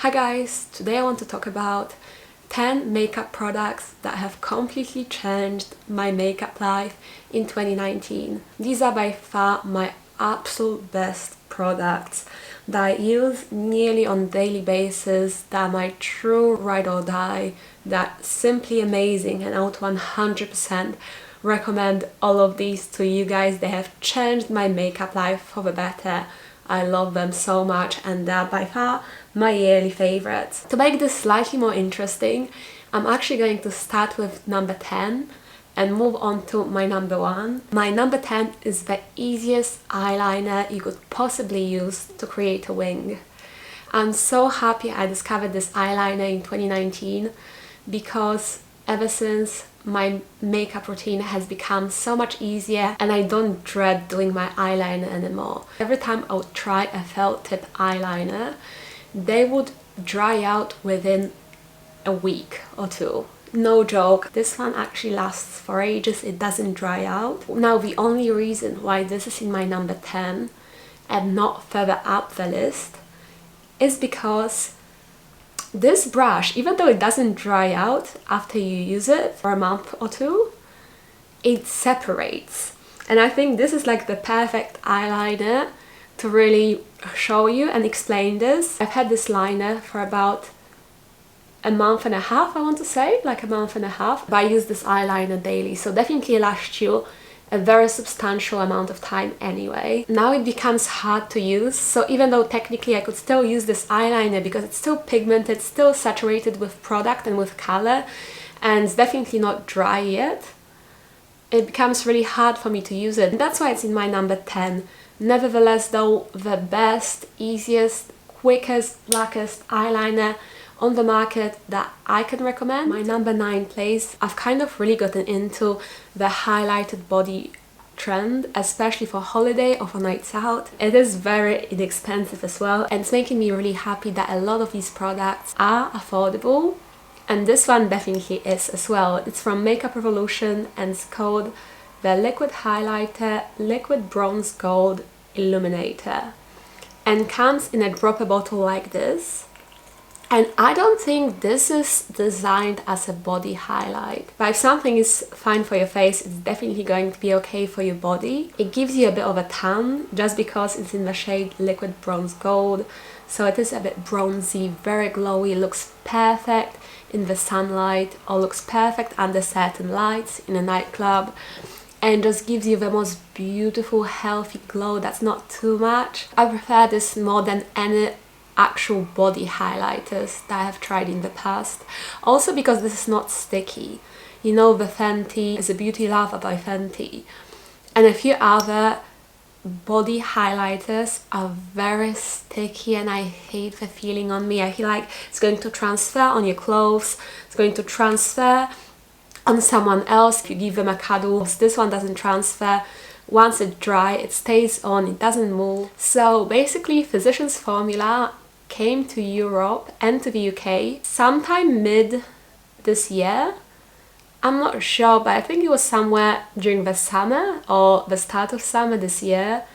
Hi guys, today I want to talk about 10 makeup products that have completely changed my makeup life in 2019. These are by far my absolute best products that I use nearly on a daily basis, that are my true ride or die, that simply amazing, and I would 100% recommend all of these to you guys. They have changed my makeup life for the better. I love them so much and they're by far my yearly favorites. To make this slightly more interesting, I'm actually going to start with number 10 and move on to my number 1. My number 10 is the easiest eyeliner you could possibly use to create a wing. I'm so happy I discovered this eyeliner in 2019 because ever since my makeup routine has become so much easier and I don't dread doing my eyeliner anymore. Every time I would try a felt tip eyeliner, they would dry out within a week or two. No joke, this one actually lasts for ages, it doesn't dry out. Now the only reason why this is in my number 10 and not further up the list is because this brush, even though it doesn't dry out after you use it for a month or two, it separates. And I think this is like the perfect eyeliner to really show you and explain this. I've had this liner for about a month and a half, I want to say, like a month and a half. But I use this eyeliner daily, so definitely lasts you a very substantial amount of time anyway. Now it becomes hard to use, so even though technically I could still use this eyeliner because it's still pigmented, still saturated with product and with color, and it's definitely not dry yet, it becomes really hard for me to use it. And that's why it's in my number 10. Nevertheless though, the best, easiest, quickest, blackest eyeliner on the market that I can recommend. My number 9 place, I've kind of really gotten into the highlighted body trend, especially for holiday or for nights out. It is very inexpensive as well, and it's making me really happy that a lot of these products are affordable, and this one definitely is as well. It's from Makeup Revolution and it's called the Liquid Highlighter Liquid Bronze Gold Illuminator, and comes in a dropper bottle like this. And I don't think this is designed as a body highlight, but if something is fine for your face, it's definitely going to be okay for your body. It gives you a bit of a tan just because it's in the shade Liquid Bronze Gold, so it is a bit bronzy, very glowy, looks perfect in the sunlight or looks perfect under certain lights in a nightclub, and just gives you the most beautiful healthy glow that's not too much. I prefer this more than any actual body highlighters that I have tried in the past. Also because this is not sticky. You know, the Fenty is a Beauty Lover by Fenty, and a few other body highlighters are very sticky and I hate the feeling on me. I feel like it's going to transfer on your clothes, it's going to transfer on someone else if you give them a cuddle. This one doesn't transfer. Once it's dry, it stays on, it doesn't move. So basically Physicians Formula came to Europe and to the UK sometime mid this year. I'm not sure, but I think it was somewhere during the summer or the start of summer this year,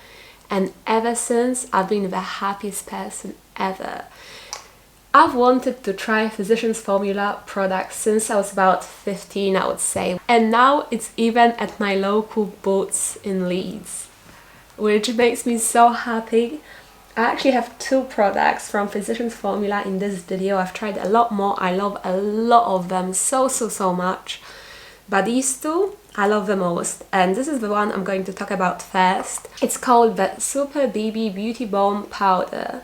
and ever since I've been the happiest person ever. I've wanted to try Physicians Formula products since I was about 15, I would say, and now it's even at my local Boots in Leeds, which makes me so happy. I actually have 2 products from Physicians Formula in this video. I've tried a lot more. I love a lot of them so much, but these 2 I love the most, and this is the one I'm going to talk about first. It's called the Super BB Beauty Balm Powder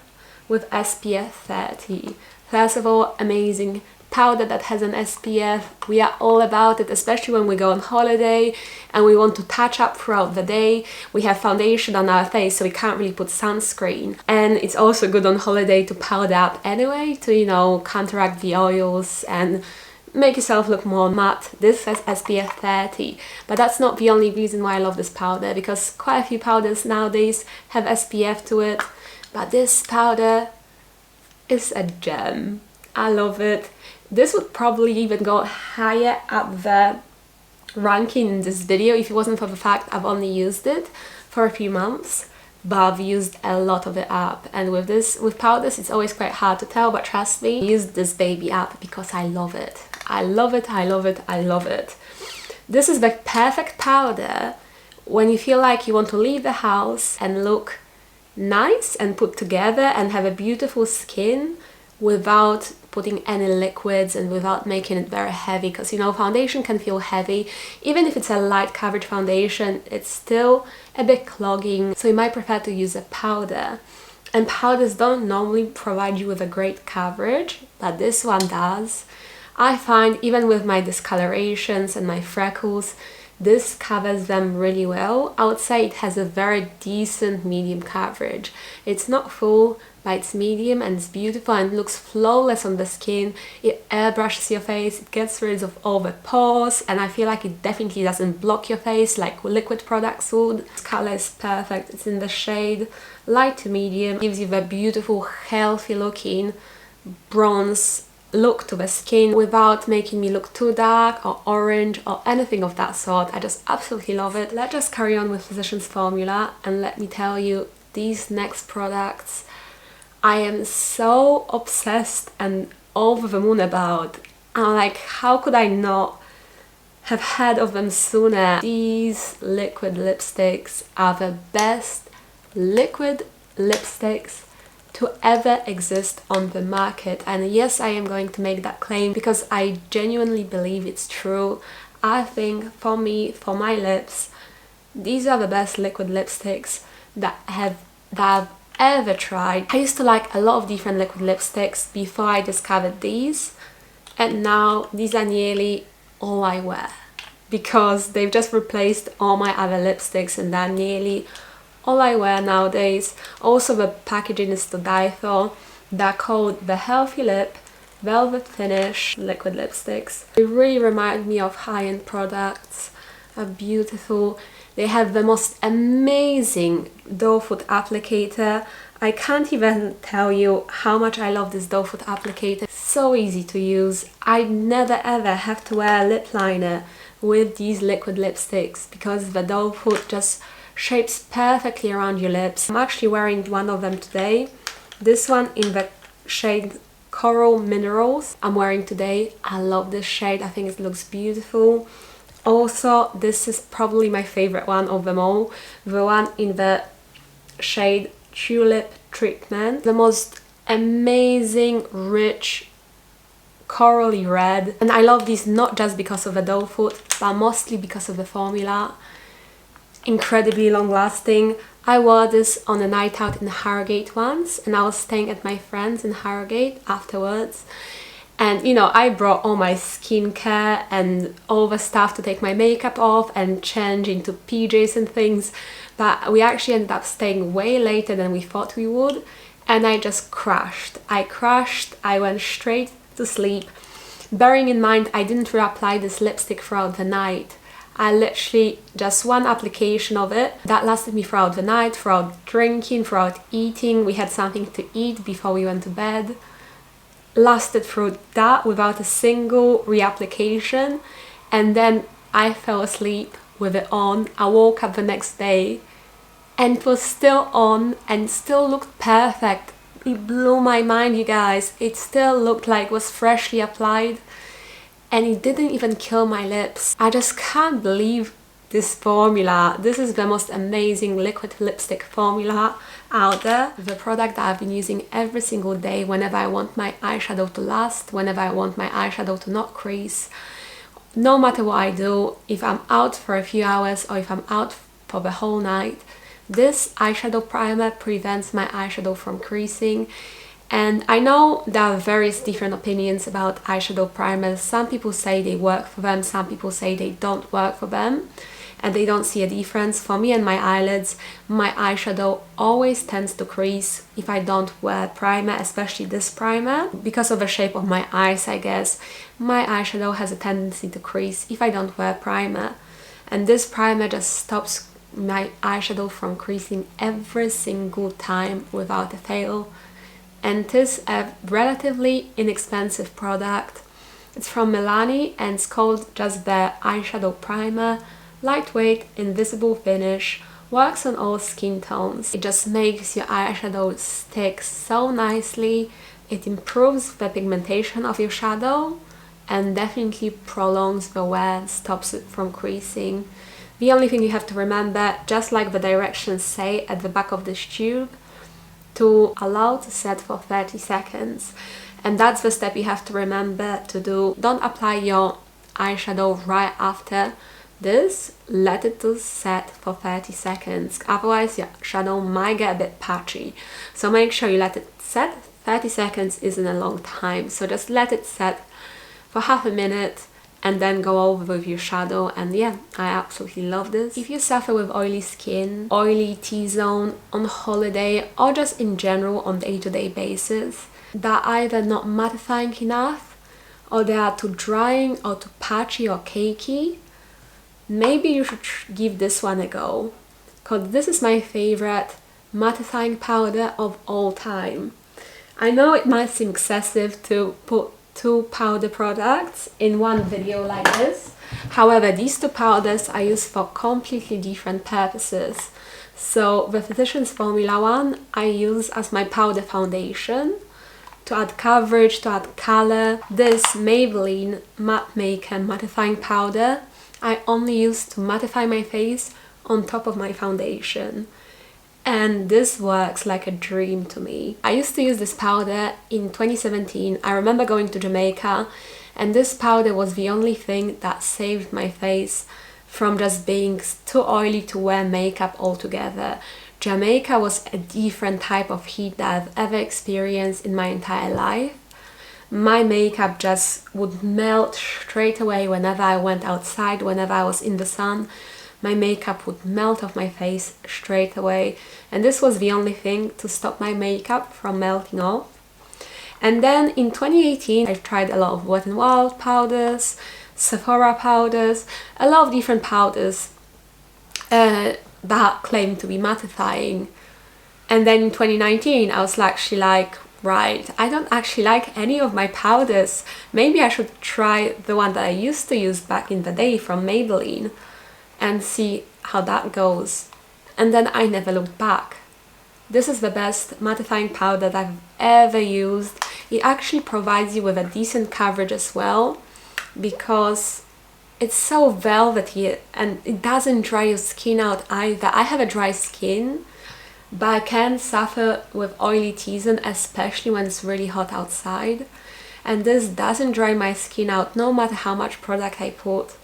with SPF 30. First of all, amazing powder that has an SPF. We are all about it, especially when we go on holiday and we want to touch up throughout the day. We have foundation on our face, so we can't really put sunscreen, and it's also good on holiday to powder up anyway, to, you know, counteract the oils and make yourself look more matte. This has SPF 30, but that's not the only reason why I love this powder, because quite a few powders nowadays have SPF to it, but this powder is a gem. I love it. This would probably even go higher up the ranking in this video if it wasn't for the fact I've only used it for a few months. but I've used a lot of it up. And with powders, it's always quite hard to tell, but trust me, I use this baby up because I love it. I love it, I love it, I love it. This is the perfect powder when you feel like you want to leave the house and look nice and put together and have a beautiful skin without putting any liquids and without making it very heavy, because you know, foundation can feel heavy. Even if it's a light coverage foundation, it's still a bit clogging, so you might prefer to use a powder. And powders don't normally provide you with a great coverage, but this one does. I find even with my discolorations and my freckles, this covers them really well. I would say it has a very decent medium coverage. It's not full, but it's medium and it's beautiful and looks flawless on the skin. It airbrushes your face, it gets rid of all the pores, and I feel like it definitely doesn't block your face like liquid products would. This color is perfect. It's in the shade light to medium. It gives you the beautiful, healthy looking bronze look to the skin without making me look too dark or orange or anything of that sort. I just absolutely love it. Let's just carry on with Physicians Formula, and let me tell you, these next products I am so obsessed and over the moon about. I'm like, how could I not have heard of them sooner? These liquid lipsticks are the best liquid lipsticks to ever exist on the market. And yes, I am going to make that claim because I genuinely believe it's true. I think for me, for my lips, these are the best liquid lipsticks that I've ever tried. I used to like a lot of different liquid lipsticks before I discovered these, and now these are nearly all I wear because they've just replaced all my other lipsticks, and they're nearly all I wear nowadays. Also, the packaging is to die for. They're called the Healthy Lip Velvet Finish liquid lipsticks. They really remind me of high-end products. Are beautiful. They have the most amazing doe foot applicator. I can't even tell you how much I love this doe foot applicator. So easy to use. I never ever have to wear a lip liner with these liquid lipsticks because the doe foot just shapes perfectly around your lips. I'm actually wearing one of them today. This one in the shade Coral Minerals I'm wearing today. I love this shade. I think it looks beautiful. Also, this is probably my favorite one of them all. The one in the shade Tulip Treatment. The most amazing, rich, corally red. And I love these not just because of the doe foot, but mostly because of the formula. Incredibly long lasting. I wore this on a night out in Harrogate once, and I was staying at my friend's in Harrogate afterwards, and you know, I brought all my skincare and all the stuff to take my makeup off and change into PJs and things, but we actually ended up staying way later than we thought we would, and I just crashed. I went straight to sleep, bearing in mind I didn't reapply this lipstick throughout the night. I literally, just one application of it, that lasted me throughout the night, throughout drinking, throughout eating. We had something to eat before we went to bed. Lasted through that without a single reapplication, and then I fell asleep with it on. I woke up the next day and it was still on and still looked perfect. It blew my mind, you guys. It still looked like it was freshly applied. And it didn't even kill my lips. I just can't believe this formula. This is the most amazing liquid lipstick formula out there. The product that I've been using every single day whenever I want my eyeshadow to last, whenever I want my eyeshadow to not crease. No matter what I do, if I'm out for a few hours or if I'm out for the whole night, this eyeshadow primer prevents my eyeshadow from creasing. And I know there are various different opinions about eyeshadow primers. Some people say they work for them, some people say they don't work for them and they don't see a difference. For me and my eyelids, my eyeshadow always tends to crease if I don't wear primer, especially this primer. Because of the shape of my eyes, I guess, my eyeshadow has a tendency to crease if I don't wear primer. And this primer just stops my eyeshadow from creasing every single time without a fail. And it is a relatively inexpensive product. It's from MILANI and it's called just the eyeshadow primer, lightweight, invisible finish, works on all skin tones. It just makes your eyeshadow stick so nicely. It improves the pigmentation of your shadow and definitely prolongs the wear, stops it from creasing. The only thing you have to remember, just like the directions say at the back of this tube, to allow to set for 30 seconds. And that's the step you have to remember to do. Don't apply your eyeshadow right after this. Let it to set for 30 seconds. Otherwise your shadow might get a bit patchy. So make sure you let it set. 30 seconds isn't a long time. So just let it set for half a minute and then go over with your shadow. And yeah, I absolutely love this. If you suffer with oily skin, oily T-zone, on holiday, or just in general on day-to-day basis, that are either not mattifying enough, or they are too drying or too patchy or cakey, maybe you should give this one a go, because this is my favorite mattifying powder of all time. I know it might seem excessive to put 2 powder products in one video like this. However, these 2 powders I use for completely different purposes. So the Physicians Formula one I use as my powder foundation to add coverage, to add color. This Maybelline Matte Maker mattifying powder I only use to mattify my face on top of my foundation. And this works like a dream to me. I used to use this powder in 2017. I remember going to Jamaica, and this powder was the only thing that saved my face from just being too oily to wear makeup altogether. Jamaica was a different type of heat that I've ever experienced in my entire life. My makeup just would melt straight away whenever I went outside, whenever I was in the sun. My makeup would melt off my face straight away, and this was the only thing to stop my makeup from melting off. And then in 2018 I tried a lot of Wet n Wild powders, Sephora powders, a lot of different powders that claim to be mattifying. And then in 2019 I was actually like, right, I don't actually like any of my powders. Maybe I should try the one that I used to use back in the day from Maybelline and see how that goes. And then I never looked back. This is the best mattifying powder that I've ever used. It actually provides you with a decent coverage as well, because it's so velvety and it doesn't dry your skin out either. I have a dry skin, but I can suffer with oily T-zone, especially when it's really hot outside. And this doesn't dry my skin out no matter how much product I put.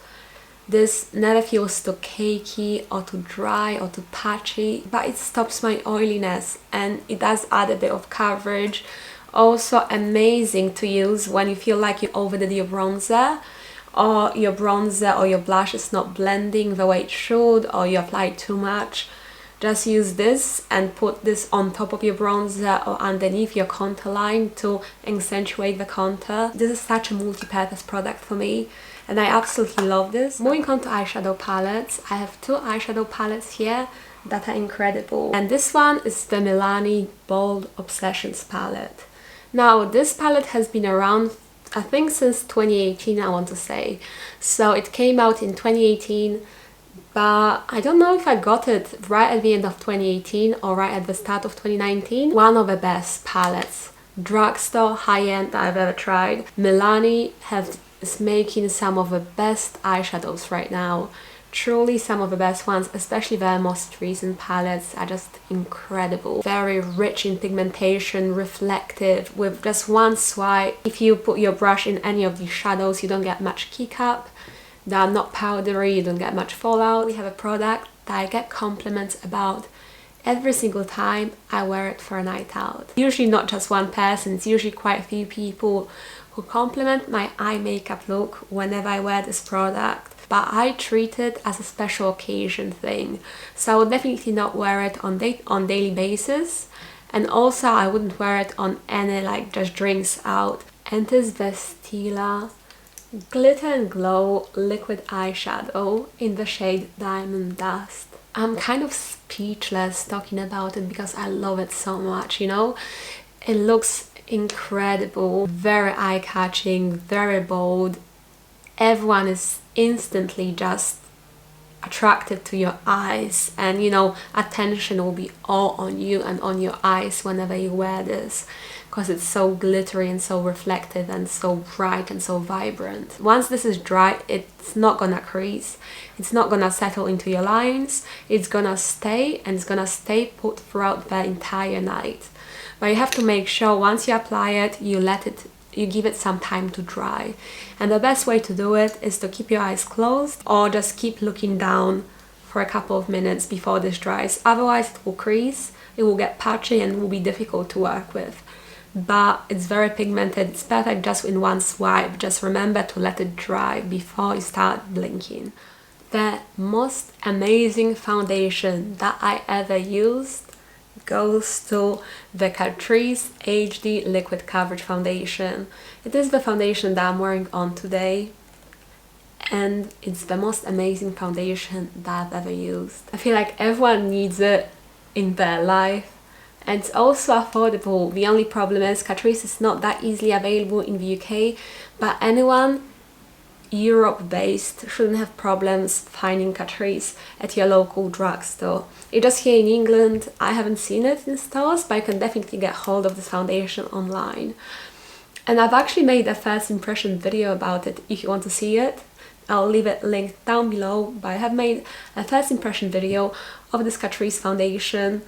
This never feels too cakey or too dry or too patchy, but it stops my oiliness and it does add a bit of coverage. Also amazing to use when you feel like you overdid your bronzer, or your bronzer or your blush is not blending the way it should, or you applied too much. Just use this and put this on top of your bronzer or underneath your contour line to accentuate the contour. This is such a multi-purpose product for me, and I absolutely love this. Moving on to eyeshadow palettes, I have 2 eyeshadow palettes here that are incredible. And this one is the MILANI Bold Obsessions palette. Now, this palette has been around, I think, since 2018, I want to say. So it came out in 2018, but I don't know if I got it right at the end of 2018 or right at the start of 2019. One of the best palettes, drugstore, high-end that I've ever tried. MILANI is making some of the best eyeshadows right now. Truly some of the best ones, especially their most recent palettes are just incredible. Very rich in pigmentation, reflective, with just one swipe. If you put your brush in any of these shadows, you don't get much kick up. They are not powdery, you don't get much fallout. We have a product that I get compliments about every single time I wear it for a night out. Usually not just one person, it's usually quite a few people who compliment my eye makeup look whenever I wear this product. But I treat it as a special occasion thing, so I would definitely not wear it on daily basis, and also I wouldn't wear it on any like just drinks out. And this is the STILA Glitter and Glow liquid eyeshadow in the shade Diamond Dust. I'm kind of speechless talking about it because I love it so much, you know? It looks incredible, very eye-catching, very bold. Everyone is instantly just attracted to your eyes, and you know, attention will be all on you and on your eyes whenever you wear this, because it's so glittery and so reflective and so bright and so vibrant. Once this is dry, it's not gonna crease, it's not gonna settle into your lines, it's gonna stay, and it's gonna stay put throughout the entire night. But you have to make sure once you apply it, you give it some time to dry. And the best way to do it is to keep your eyes closed, or just keep looking down for a couple of minutes before this dries. Otherwise it will crease, it will get patchy, and will be difficult to work with. But it's very pigmented, it's perfect just in one swipe. Just remember to let it dry before you start blinking. The most amazing foundation that I ever used goes to the Catrice HD Liquid Coverage Foundation. It is the foundation that I'm wearing on today, and it's the most amazing foundation that I've ever used. I feel like everyone needs it in their life, and it's also affordable. The only problem is Catrice is not that easily available in the UK, but anyone Europe-based shouldn't have problems finding Catrice at your local drugstore. It's just here in England, I haven't seen it in stores, but you can definitely get hold of this foundation online. And I've actually made a first impression video about it if you want to see it. I'll leave it linked down below, but I have made a first impression video of this Catrice foundation.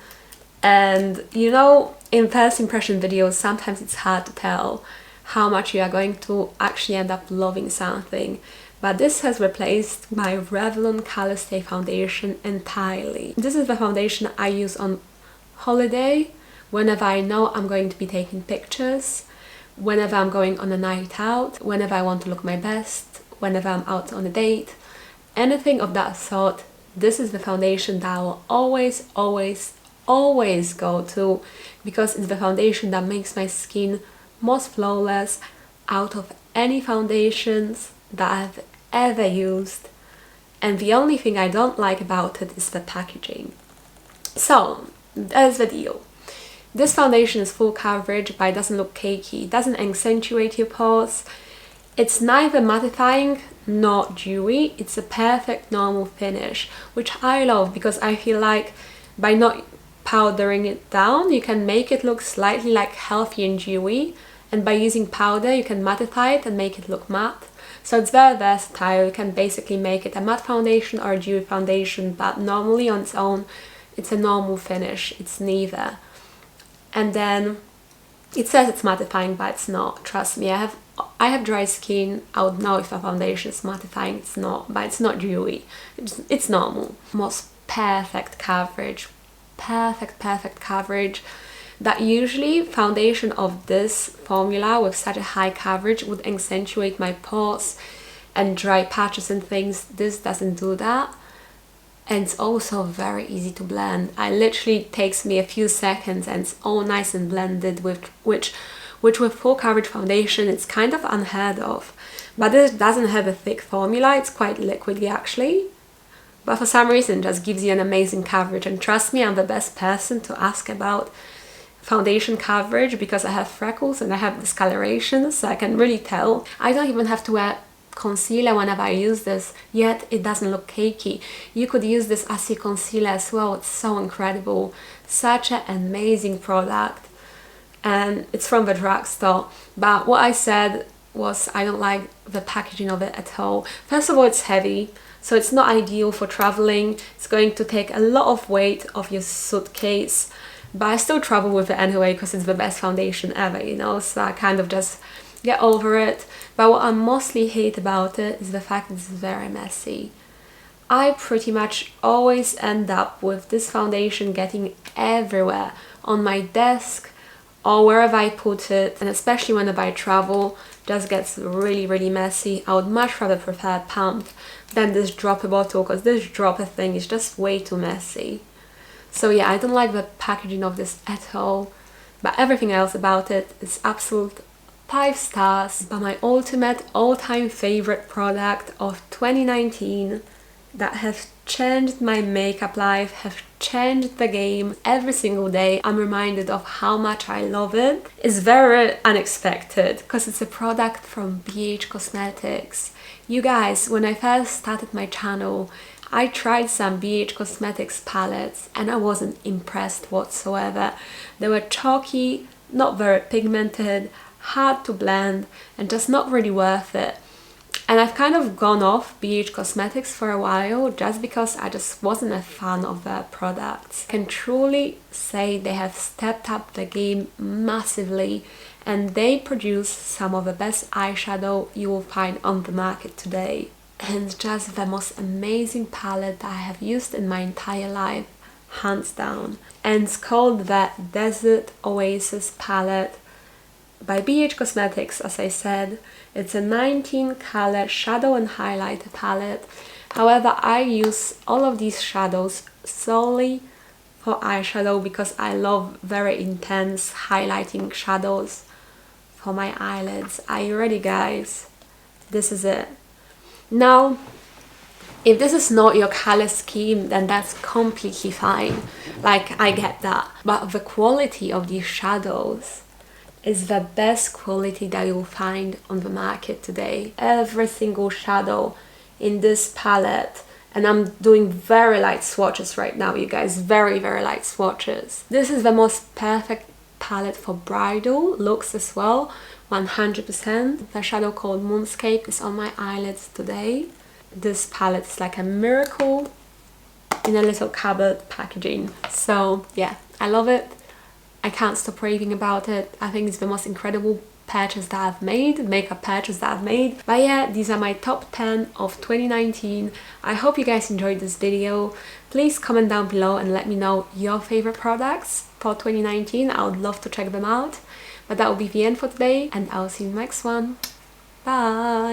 And you know, in first impression videos, sometimes it's hard to tell how much you are going to actually end up loving something. But this has replaced my Revlon Color Stay foundation entirely. This is the foundation I use on holiday, whenever I know I'm going to be taking pictures, whenever I'm going on a night out, whenever I want to look my best, whenever I'm out on a date, anything of that sort. This is the foundation that I will always go to, because it's the foundation that makes my skin most flawless out of any foundations that I've ever used. And the only thing I don't like about it is the packaging. So there's the deal. This foundation is full coverage, but it doesn't look cakey, it doesn't accentuate your pores. It's neither mattifying nor dewy, it's a perfect normal finish, which I love, because I feel like by not powdering it down, you can make it look slightly like healthy and dewy, and by using powder you can mattify it and make it look matte. So it's very versatile. You can basically make it a matte foundation or a dewy foundation, but normally on its own it's a normal finish, it's neither. And then it says it's mattifying, but it's not. Trust me, I have dry skin. I would know if a foundation is mattifying. It's not, but it's not dewy, it's normal. Most perfect coverage, perfect coverage. That usually foundation of this formula with such a high coverage would accentuate my pores and dry patches and things. This doesn't do that, and it's also very easy to blend. It literally takes me a few seconds and it's all nice and blended, with which with full coverage foundation it's kind of unheard of. But this doesn't have a thick formula, it's quite liquidy actually, but for some reason it just gives you an amazing coverage. And trust me, I'm the best person to ask about foundation coverage, because I have freckles and I have discoloration, so I can really tell. I don't even have to wear concealer whenever I use this, yet it doesn't look cakey. You could use this as your concealer as well. It's so incredible, such an amazing product, and it's from the drugstore. But what I said was I don't like the packaging of it at all. First of all, it's heavy, so it's not ideal for traveling. It's going to take a lot of weight off your suitcase. But I still travel with it anyway, because it's the best foundation ever, you know, so I kind of just get over it. But what I mostly hate about it is the fact that it's very messy. I pretty much always end up with this foundation getting everywhere, on my desk or wherever I put it, and especially whenever I travel, just gets really messy. I would much rather prefer a pump than this dropper bottle, because this dropper thing is just way too messy. So yeah, I don't like the packaging of this at all, but everything else about it is absolute 5 stars. But my ultimate all-time favorite product of 2019 that has changed my makeup life, has changed the game every single day. I'm reminded of how much I love it. It's very unexpected, because it's a product from BH Cosmetics. You guys, when I first started my channel, I tried some BH Cosmetics palettes and I wasn't impressed whatsoever. They were chalky, not very pigmented, hard to blend, and just not really worth it. And I've kind of gone off BH Cosmetics for a while just because I just wasn't a fan of their products. I can truly say they have stepped up the game massively, and they produce some of the best eyeshadow you will find on the market today. And just the most amazing palette that I have used in my entire life, hands down. And it's called the Desert Oasis palette by BH Cosmetics, as I said. It's a 19 color shadow and highlighter palette. However, I use all of these shadows solely for eyeshadow because I love very intense highlighting shadows for my eyelids. Are you ready, guys? This is it. Now, if this is not your color scheme, then that's completely fine. Like, I get that. But the quality of these shadows is the best quality that you'll find on the market today. Every single shadow in this palette, and I'm doing very light swatches right now, you guys, very light swatches. This is the most perfect palette for bridal looks as well, 100%. The shadow called Moonscape is on my eyelids today. This palette is like a miracle in a little cupboard packaging. So yeah, I love it. I can't stop raving about it. I think it's the most incredible purchase that I've made, makeup purchase that I've made. But yeah, these are my top 10 of 2019. I hope you guys enjoyed this video. Please comment down below and let me know your favorite products for 2019. I would love to check them out. But that will be the end for today, and I'll see you in the next one. Bye!